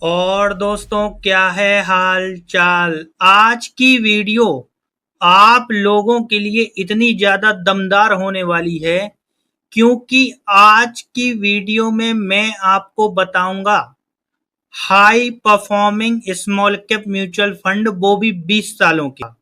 और दोस्तों, क्या है हाल चाल। आज की वीडियो आप लोगों के लिए इतनी ज्यादा दमदार होने वाली है क्योंकि आज की वीडियो में मैं आपको बताऊंगा high performing small cap mutual fund, वो भी 20 सालों का।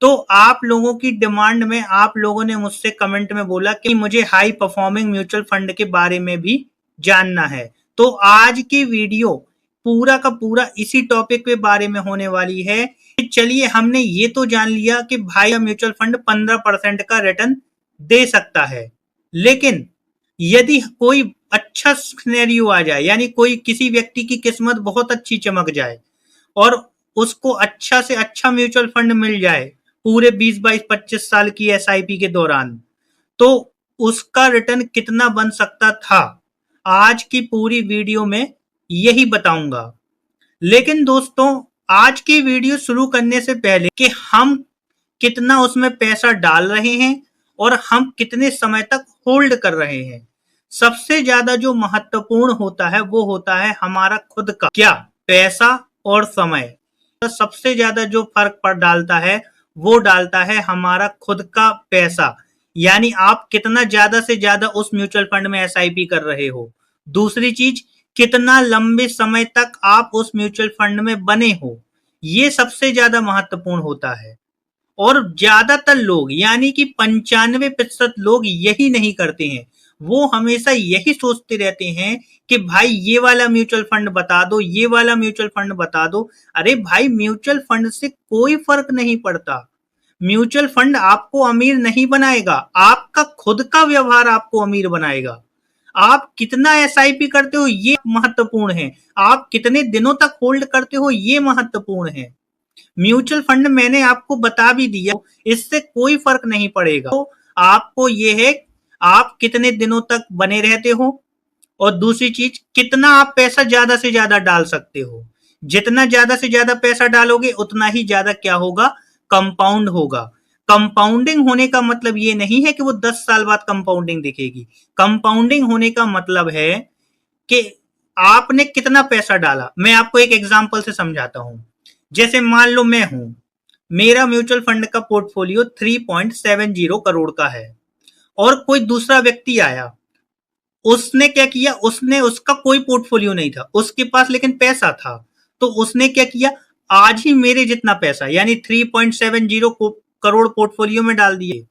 तो आप लोगों की डिमांड में आप लोगों ने मुझसे कमेंट में बोला कि मुझे हाई परफॉर्मिंग म्यूचुअल फंड के बारे में भी जानना है। तो आज की वीडियो पूरा का पूरा इसी टॉपिक के बारे में होने वाली है। चलिए, हमने ये तो जान लिया कि भाई म्यूचुअल फंड 15% का रिटर्न दे सकता है, लेकिन यदि कोई अच्छा सिनेरियो आ जाए, यानी कोई किसी व्यक्ति की किस्मत बहुत अच्छी चमक जाए और उसको अच्छा से अच्छा म्यूचुअल फंड मिल जाए पूरे 20, 22, 25 साल की एसआईपी के दौरान, तो उसका रिटर्न कितना बन सकता था, आज की पूरी वीडियो में यही बताऊंगा। लेकिन दोस्तों, आज की वीडियो शुरू करने से पहले कि हम कितना उसमें पैसा डाल रहे हैं और हम कितने समय तक होल्ड कर रहे हैं, सबसे ज्यादा जो महत्वपूर्ण होता है वो होता है हमारा खुद का क्या पैसा और समय। तो सबसे ज्यादा जो फर्क पर डालता है वो डालता है हमारा खुद का पैसा, यानी आप कितना ज्यादा से ज्यादा उस म्यूचुअल फंड में एसआईपी कर रहे हो। दूसरी चीज, कितना लंबे समय तक आप उस म्यूचुअल फंड में बने हो, ये सबसे ज्यादा महत्वपूर्ण होता है। और ज्यादातर लोग, यानी कि 95% लोग यही नहीं करते हैं। वो हमेशा यही सोचते रहते हैं कि भाई ये वाला म्यूचुअल फंड बता दो, ये वाला म्यूचुअल फंड बता दो। अरे भाई, म्यूचुअल फंड से कोई फर्क नहीं पड़ता। म्यूचुअल फंड आपको अमीर नहीं बनाएगा, आपका खुद का व्यवहार आपको अमीर बनाएगा। आप कितना एसआईपी करते हो ये महत्वपूर्ण है, आप कितने दिनों तक होल्ड करते हो ये महत्वपूर्ण है। म्यूचुअल फंड मैंने आपको बता भी दिया, इससे कोई फर्क नहीं पड़ेगा। तो आपको ये है आप कितने दिनों तक बने रहते हो, और दूसरी चीज कितना आप पैसा ज्यादा से ज्यादा डाल सकते हो। जितना ज्यादा से ज्यादा पैसा डालोगे उतना ही ज्यादा क्या होगा, कंपाउंड होगा। कंपाउंडिंग होने का मतलब ये नहीं है कि वो 10 साल बाद कंपाउंडिंग दिखेगी। कंपाउंडिंग होने का मतलब है कि आपने कितना पैसा डाला। मैं आपको एक एग्जांपल से समझाता हूं। जैसे मान लो मैं हूं, मेरा म्यूचुअल फंड का पोर्टफोलियो 3.70 करोड़ का है, और कोई दूसरा व्यक्ति आया, उसने क्या किया, उसने उसका कोई पोर्टफोलियो नहीं था उसके पास, लेकिन पैसा था। तो उसने क्या किया, आज ही मेरे जितना पैसा यानी 3.70 करोड़ पोर्टफोलियो में डाल दिए।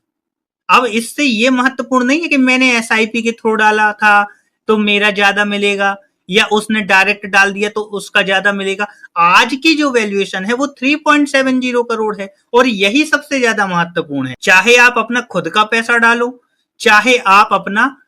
अब इससे ये महत्वपूर्ण नहीं है कि मैंने एसआईपी के थ्रू डाला था तो मेरा ज्यादा मिलेगा, या उसने डायरेक्ट डाल दिया तो उसका ज्यादा मिलेगा। आज की जो वैल्यूएशन है वो 3.70 करोड़ है, और यही सबसे ज्यादा महत्वपूर्ण है। चाहे आप अपना खुद का पैसा डालो, चाहे आप अपना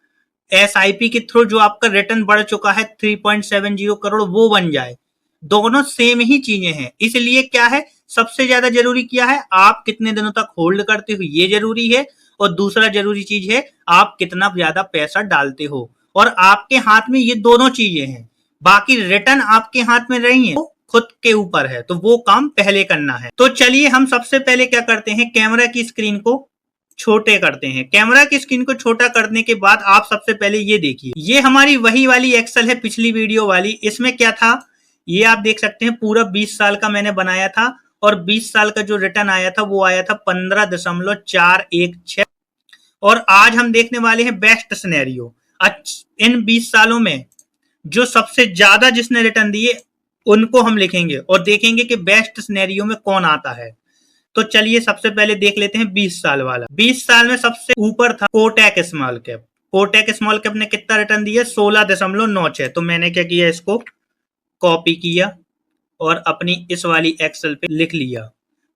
एसआईपी के थ्रू जो आपका रिटर्न बढ़ चुका है 3.70 करोड़ वो बन जाए, दोनों सेम ही चीजें हैं। इसलिए क्या है, सबसे ज्यादा जरूरी क्या है, आप कितने दिनों तक होल्ड करते हो ये जरूरी है, और दूसरा जरूरी चीज है आप कितना ज्यादा पैसा डालते हो। और आपके हाथ में ये दोनों चीजें हैं, बाकी रिटर्न आपके हाथ में नहीं है, खुद के ऊपर है, तो वो काम पहले करना है। तो चलिए, हम सबसे पहले क्या करते हैं, कैमरा की स्क्रीन को छोटे करते हैं। कैमरा की स्क्रीन को छोटा करने के बाद आप सबसे पहले ये देखिए, ये हमारी वही वाली एक्सेल है पिछली वीडियो वाली। इसमें क्या था, ये आप देख सकते हैं, पूरा 20 साल का मैंने बनाया था, और 20 साल का जो रिटर्न आया था वो आया था 15.416। और आज हम देखने वाले हैं बेस्ट सिनेरियो। इन 20 सालों में जो सबसे ज्यादा जिसने रिटर्न दिए उनको हम लिखेंगे और देखेंगे कि बेस्ट सिनेरियो में कौन आता है। तो चलिए, सबसे पहले देख लेते हैं 20 साल वाला। 20 साल में सबसे ऊपर था Kotak small cap. Kotak small cap ने कितना रिटर्न दिया, 16.96। तो मैंने क्या किया, इसको कॉपी किया और अपनी इस वाली एक्सेल पे लिख लिया।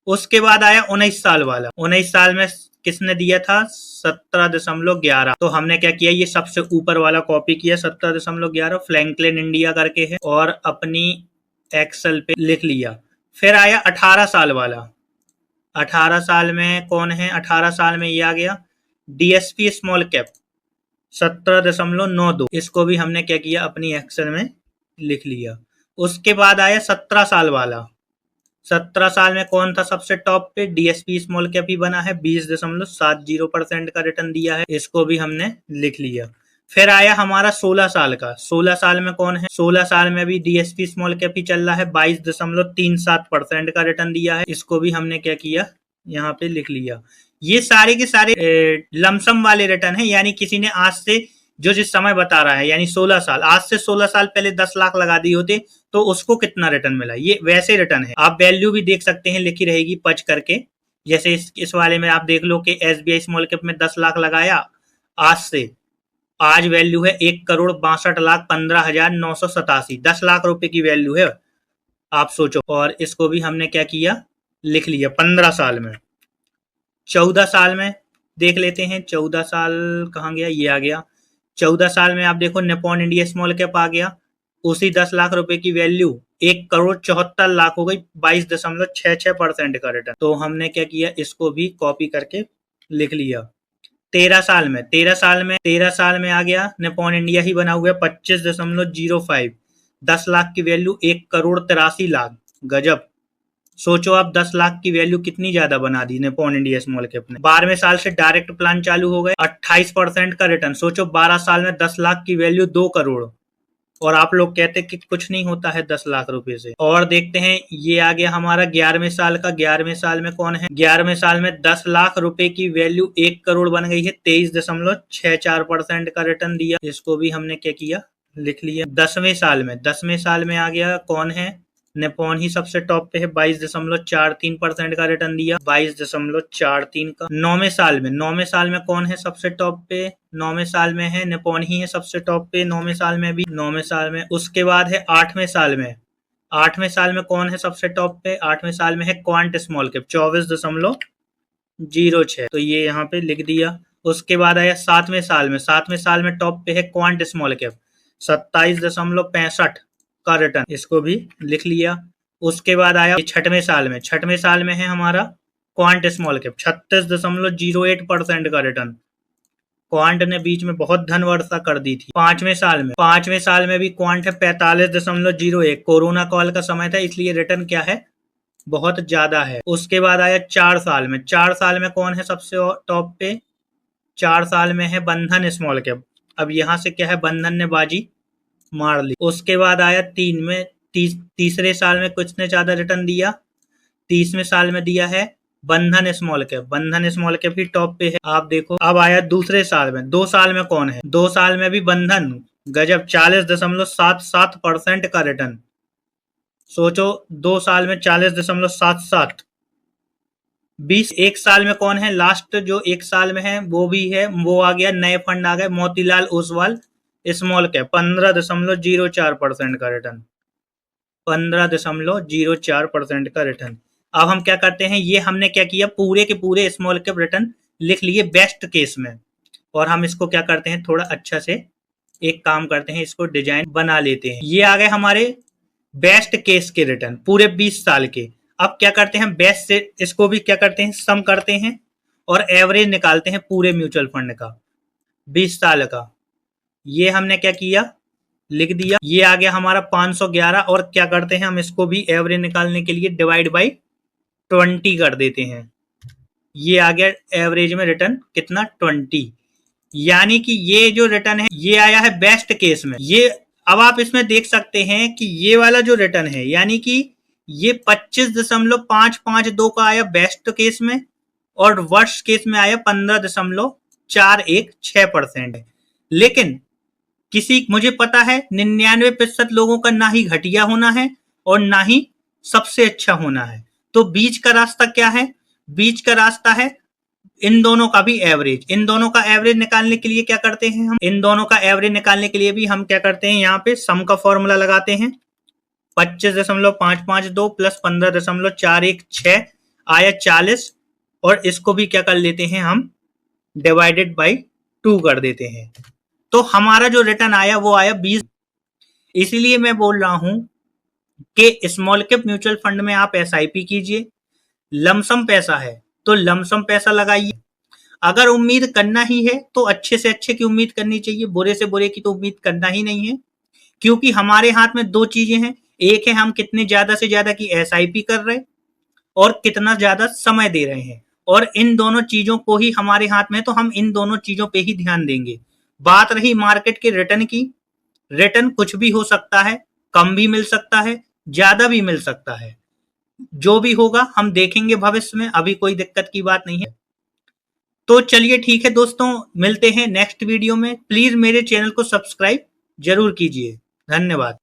उसके बाद आया 19 साल वाला। 19 साल में किसने दिया था, 17.11। तो हमने क्या किया, ये सबसे ऊपर वाला कॉपी किया, 17.11 फ्रैंकलिन इंडिया करके है, और अपनी एक्सेल पे लिख लिया। फिर आया 18 साल वाला। 18 साल में कौन है, 18 साल में ये आ गया डीएसपी स्मॉल कैप 17.92। इसको भी हमने क्या किया, अपनी एक्सेल में लिख लिया। उसके बाद आया 17 साल वाला। 17 साल में कौन था सबसे टॉप पे, डीएसपी स्मॉल कैप ही बना है, 20.70% का रिटर्न दिया है, इसको भी हमने लिख लिया। फिर आया हमारा 16 साल का। 16 साल में कौन है? 16 साल में भी डीएसपी स्मॉल कैप ही चल रहा है, 22.37% का रिटर्न दिया है। इसको भी हमने क्या किया, यहाँ पे लिख लिया। ये सारे के सारे लमसम वाले रिटर्न है, यानी किसी ने आज से जो जिस समय बता रहा है, यानी 16 साल, आज से 16 साल पहले 10 लाख लगा दिए होते तो उसको कितना रिटर्न मिला, ये वैसे रिटर्न है। आप वैल्यू भी देख सकते हैं, लिखी रहेगी पच करके। जैसे इस वाले में आप देख लो कि एसबीआई स्मॉल कैप में 10 लाख लगाया आज से, आज वैल्यू है 1,62,15,987। 10 लाख रुपए की वैल्यू है, आप सोचो। और इसको भी हमने क्या किया, लिख लिया 15 साल में। 14 साल में देख लेते हैं, 14 साल कहाँ गया, ये आ गया। 14 साल में आप देखो निप्पॉन इंडिया स्मॉल कैप आ गया, उसी 10 लाख रुपए की वैल्यू 1,74,00,000 हो गई, 22.66% का रिटर्न। तो हमने क्या किया, इसको भी कॉपी करके लिख लिया। 13 साल में, 13 साल में आ गया निप्पॉन इंडिया ही बना हुआ है, 25.05, 10 लाख की वैल्यू 1,83,00,000। गजब, सोचो आप 10 लाख की वैल्यू कितनी ज्यादा बना दी निप्पॉन इंडिया स्मॉल कैप ने। 12वें साल से डायरेक्ट प्लान चालू हो गए, 28% का रिटर्न। सोचो 12 साल में 10 लाख की वैल्यू 2 करोड़, और आप लोग कहते कि कुछ नहीं होता है 10 लाख रुपए से। और देखते हैं, ये आ गया हमारा 11वें साल का। 11वें साल में कौन है, 11वें साल में 10 लाख रुपए की वैल्यू 1 करोड़ बन गई है, 23.64% का रिटर्न दिया। इसको भी हमने क्या किया, लिख लिया। 10वें साल में, 10वें साल में आ गया कौन है, निप्पॉन ही सबसे टॉप पे है, 22.43% का रिटर्न दिया, 22.43 का। 9वें साल में, 9वें साल में कौन है सबसे टॉप पे, 9वें साल में है निप्पॉन ही है सबसे टॉप पे, 9वें साल में भी, 9वें साल में। उसके बाद है 8वें साल में, 8वें साल में कौन है सबसे टॉप पे, 8वें साल में है क्वांट स्मॉल कैप, 24.06, तो ये यहाँ पे लिख दिया। उसके बाद आया 7वें साल में, 7वें साल में टॉप पे है क्वांट स्मॉल कैप, 27.65 का रिटर्न, इसको भी लिख लिया। उसके बाद आया 6वें साल में, 6वें साल में है हमारा क्वांट स्मॉल कैप, 36.08% का रिटर्न। क्वांट ने बीच में बहुत धन वर्षा कर दी थी। 5वें साल में, 5वें साल में भी क्वांट है 45.01, कोरोना काल का समय था इसलिए रिटर्न क्या है, बहुत ज्यादा है। उसके बाद आया 4 साल में, 4 साल में कौन है सबसे टॉप पे, 4 साल में है बंधन स्मॉल कैप। अब यहाँ से क्या है, बंधन ने बाजी मार ली। उसके बाद आया 3 में, तीसरे साल में कुछ ने ज्यादा रिटर्न दिया, 30वें साल में दिया है बंधन स्मॉल कैप, बंधन स्मॉल कैप ही टॉप पे है, आप देखो। अब आया दूसरे साल में, 2 साल में कौन है, 2 साल में भी बंधन, गजब, 40.77% का रिटर्न। सोचो 2 साल में 40.77। 1 साल में कौन है, लास्ट जो 1 साल में है वो भी है, वो आ गया, नए फंड आ गए, मोतीलाल ओसवाल स्मॉल कैप, 15.04% का रिटर्न, 15.04% का रिटर्न। अब हम क्या करते हैं, ये हमने क्या किया, पूरे के पूरे स्मॉल कैप रिटर्न लिख लिए बेस्ट केस में, और हम इसको क्या करते हैं, थोड़ा अच्छा से एक काम करते हैं, इसको डिजाइन बना लेते हैं। ये आ गए हमारे बेस्ट केस के रिटर्न पूरे 20 साल के। अब क्या करते हैं, बेस्ट से इसको भी क्या करते हैं, सम करते हैं और एवरेज निकालते हैं पूरे म्यूचुअल फंड का 20 साल का। ये हमने क्या किया, लिख दिया। ये आ गया हमारा 511, और क्या करते हैं, हम इसको भी एवरेज निकालने के लिए डिवाइड बाई 20 कर देते हैं। ये आ गया एवरेज में रिटर्न कितना, 20, यानी कि ये जो रिटर्न है ये आया है बेस्ट केस में। ये अब आप इसमें देख सकते हैं कि ये वाला जो रिटर्न है, यानी कि ये 25.552 का आया बेस्ट केस में, और वर्स्ट केस में आया 15.416% है। लेकिन मुझे पता है 99% लोगों का ना ही घटिया होना है और ना ही सबसे अच्छा होना है, तो बीच का रास्ता क्या है, बीच का रास्ता है इन दोनों का भी एवरेज। इन दोनों का एवरेज निकालने के लिए क्या करते हैं, हम इन दोनों का एवरेज निकालने के लिए भी हम क्या करते हैं, यहाँ पे सम का फॉर्मूला लगाते हैं। 25.552 प्लस 15.416 आया 40, और इसको भी क्या कर लेते हैं, हम डिवाइडेड बाई 2 कर देते हैं, तो हमारा जो रिटर्न आया वो आया 20। इसीलिए मैं बोल रहा हूं कि स्मॉल कैप म्यूचुअल फंड में आप एसआईपी कीजिए, लमसम पैसा है तो लमसम पैसा लगाइए। अगर उम्मीद करना ही है तो अच्छे से अच्छे की उम्मीद करनी चाहिए, बुरे से बुरे की तो उम्मीद करना ही नहीं है, क्योंकि हमारे हाथ में 2 चीजें हैं, एक है हम कितने ज्यादा से ज्यादा की एसआईपी कर रहे हैं और कितना ज्यादा समय दे रहे हैं, और इन दोनों चीजों को ही हमारे हाथ में है, तो हम इन दोनों चीजों पे ही ध्यान देंगे। बात रही मार्केट के रिटर्न की, रिटर्न कुछ भी हो सकता है, कम भी मिल सकता है, ज्यादा भी मिल सकता है। जो भी होगा हम देखेंगे भविष्य में, अभी कोई दिक्कत की बात नहीं है। तो चलिए ठीक है दोस्तों, मिलते हैं नेक्स्ट वीडियो में। प्लीज मेरे चैनल को सब्सक्राइब जरूर कीजिए। धन्यवाद।